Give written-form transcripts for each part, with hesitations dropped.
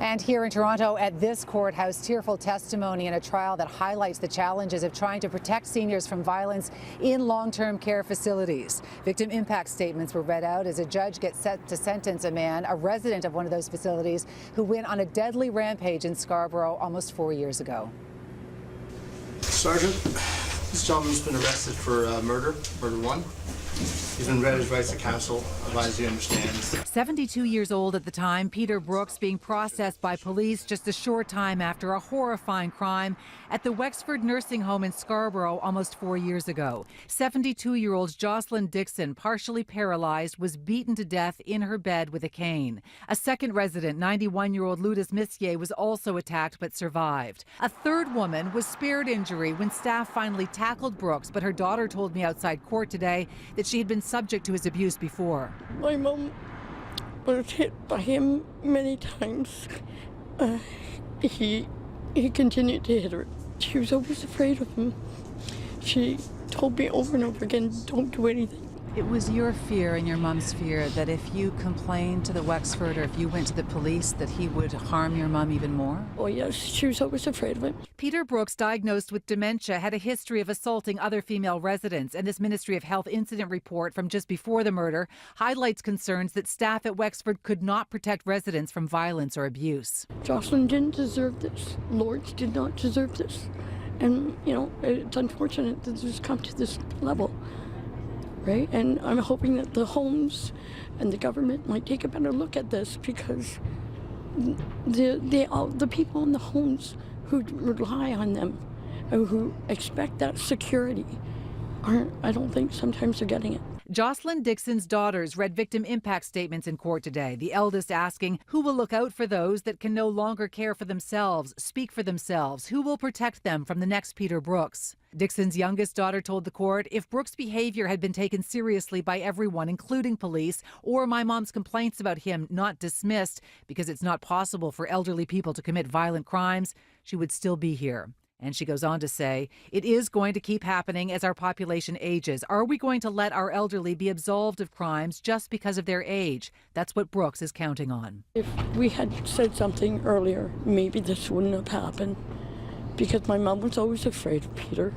And here in Toronto at this courthouse, tearful testimony in a trial that highlights the challenges of trying to protect seniors from violence in long-term care facilities. Victim impact statements were read out as a judge gets set to sentence a man, a resident of one of those facilities, who went on a deadly rampage in Scarborough almost 4 years ago. Sergeant, this gentleman's been arrested for murder one. He's been read his rights to counsel, advised he understands. 72 years old at the time, Peter Brooks being processed by police just a short time after a horrifying crime at the Wexford nursing home in Scarborough almost 4 years ago. 72-year-old Jocelyn Dixon, partially paralyzed, was beaten to death in her bed with a cane. A second resident, 91-year-old Ludus Missier, was also attacked but survived. A third woman was spared injury when staff finally tackled Brooks, but her daughter told me outside court today that she had been subject to his abuse before. My mum was hit by him many times. He continued to hit her. She was always afraid of him. She told me over and over again, don't do anything. It was your fear and your mum's fear that if you complained to the Wexford or if you went to the police that he would harm your mum even more? Oh yes, she was always afraid of him. Peter Brooks, diagnosed with dementia, had a history of assaulting other female residents, and this Ministry of Health incident report from just before the murder highlights concerns that staff at Wexford could not protect residents from violence or abuse. Jocelyn didn't deserve this. Lords did not deserve this. And, you know, it's unfortunate that it's come to this level. Right? And I'm hoping that the homes and the government might take a better look at this, because the people in the homes who rely on them and who expect that security I don't think sometimes they're getting it. Jocelyn Dixon's daughters read victim impact statements in court today, the eldest asking who will look out for those that can no longer care for themselves, speak for themselves, who will protect them from the next Peter Brooks. Dixon's youngest daughter told the court, if Brooks' behavior had been taken seriously by everyone, including police, or my mom's complaints about him not dismissed because it's not possible for elderly people to commit violent crimes, she would still be here. And she goes on to say, it is going to keep happening as our population ages. Are we going to let our elderly be absolved of crimes just because of their age? That's what Brooks is counting on. If we had said something earlier, maybe this wouldn't have happened, because my mom was always afraid of Peter.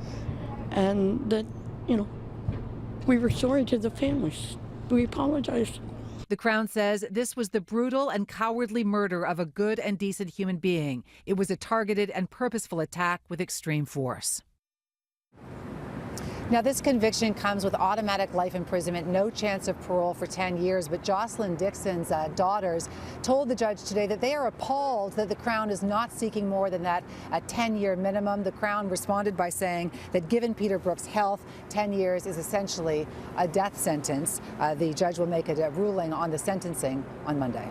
And that, you know, we were sorry to the families. We apologized. The Crown says this was the brutal and cowardly murder of a good and decent human being. It was a targeted and purposeful attack with extreme force. Now, this conviction comes with automatic life imprisonment, no chance of parole for 10 years. But Jocelyn Dixon's daughters told the judge today that they are appalled that the Crown is not seeking more than that, a 10-year minimum. The Crown responded by saying that given Peter Brooks' health, 10 years is essentially a death sentence. The judge will make a ruling on the sentencing on Monday.